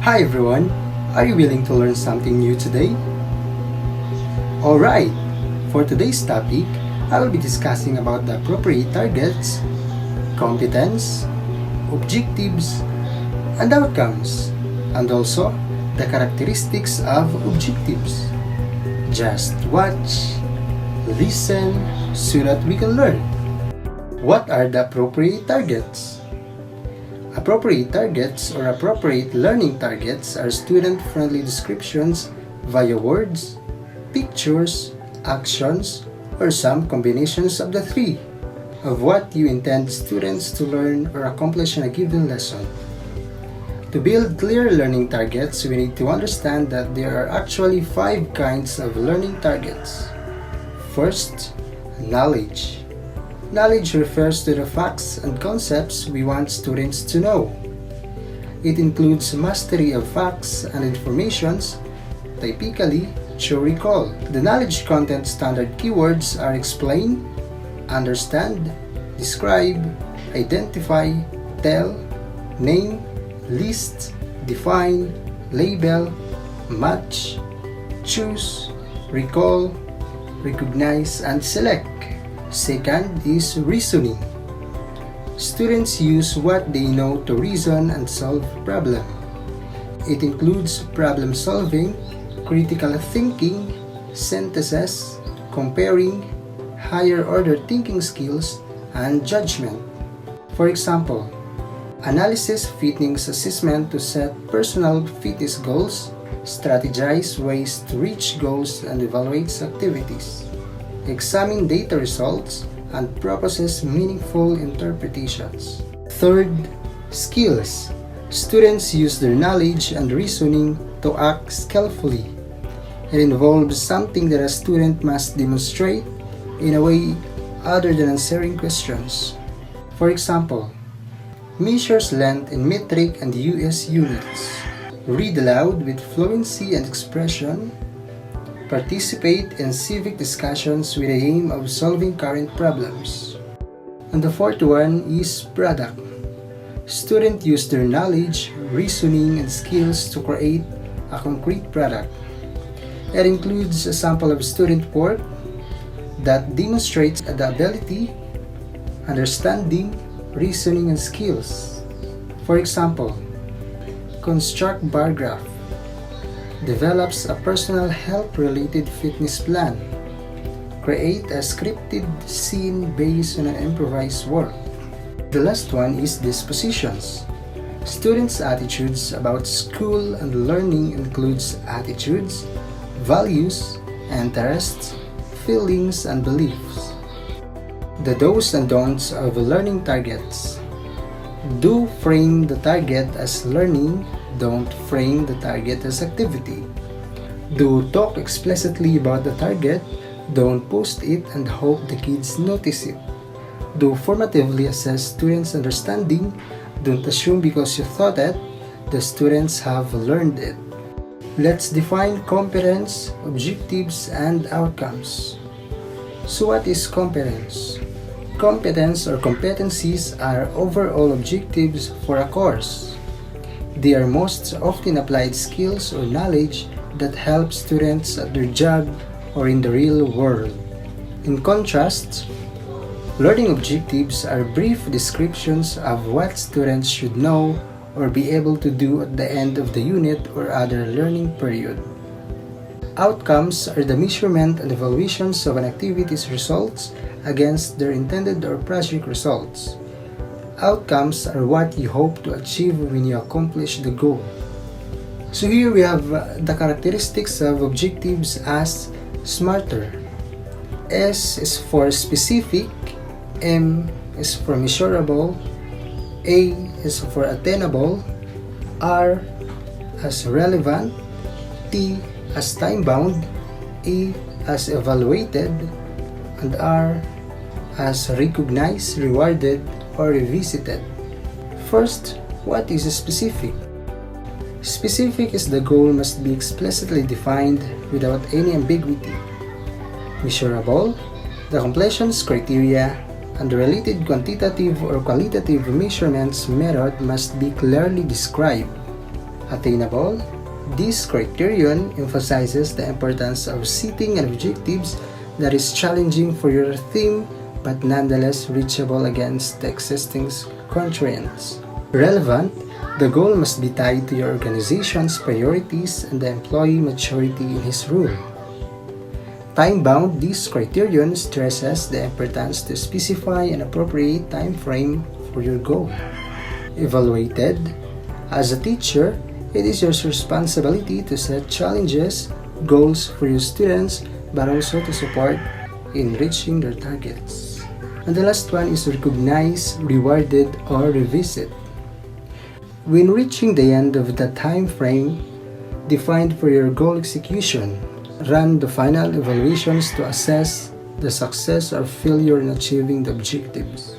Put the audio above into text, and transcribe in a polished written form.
Hi everyone, are you willing to learn something new today? Alright, for today's topic, I will be discussing about the appropriate targets, competence, objectives, and outcomes, and also the characteristics of objectives. Just watch, listen, so that we can learn. What are the appropriate targets? Appropriate targets or appropriate learning targets are student-friendly descriptions via words, pictures, actions, or some combinations of the three of what you intend students to learn or accomplish in a given lesson. To build clear learning targets, we need to understand that there are actually 5 kinds of learning targets. First, knowledge. Knowledge refers to the facts and concepts we want students to know. It includes mastery of facts and informations, typically to recall. The knowledge content standard keywords are explain, understand, describe, identify, tell, name, list, define, label, match, choose, recall, recognize, and select. Second is reasoning. Students use what they know to reason and solve a problem. It includes problem solving, critical thinking, synthesis, comparing, higher order thinking skills, and judgment. For example, analysis fitness assessment to set personal fitness goals, strategize ways to reach goals, and evaluates activities. Examine data results, and proposes meaningful interpretations. Third, skills. Students use their knowledge and reasoning to act skillfully. It involves something that a student must demonstrate in a way other than answering questions. For example, measures length in metric and US units. Read aloud with fluency and expression. Participate in civic discussions with the aim of solving current problems. And the fourth one is product. Students use their knowledge, reasoning, and skills to create a concrete product. It includes a sample of student work that demonstrates the ability, understanding, reasoning, and skills. For example, construct bar graph. Develops a personal health-related fitness plan. Create a scripted scene based on an improvised work. The last one is dispositions. Students' attitudes about school and learning includes attitudes, values, interests, feelings, and beliefs. The do's and don'ts of learning targets. Do frame the target as learning. Don't frame the target as activity. Do talk explicitly about the target. Don't post it and hope the kids notice it. Do formatively assess students' understanding. Don't assume because you thought it, the students have learned it. Let's define competence, objectives, and outcomes. So what is competence? Competence or competencies are overall objectives for a course. They are most often applied skills or knowledge that help students at their job or in the real world. In contrast, learning objectives are brief descriptions of what students should know or be able to do at the end of the unit or other learning period. Outcomes are the measurement and evaluations of an activity's results against their intended or project results. Outcomes are what you hope to achieve when you accomplish the goal. So here we have the characteristics of objectives as SMARTER. S is for specific, M is for measurable, A is for attainable, R as relevant, T as time-bound, E as evaluated, and R as recognized, rewarded, or revisited. First, what is specific? Specific is the goal must be explicitly defined without any ambiguity. Measurable, the completion's criteria and the related quantitative or qualitative measurements method must be clearly described. Attainable. This criterion emphasizes the importance of setting an objectives that is challenging for your theme but nonetheless reachable against the existing constraints. Relevant. The goal must be tied to your organization's priorities and the employee maturity in his role. Time-bound. This criterion stresses the importance to specify an appropriate time frame for your goal. Evaluated. As a teacher, it is your responsibility to set challenges, goals for your students, but also to support in reaching their targets. And the last one is recognize, rewarded, or revisit. When reaching the end of the time frame defined for your goal execution, run the final evaluations to assess the success or failure in achieving the objectives.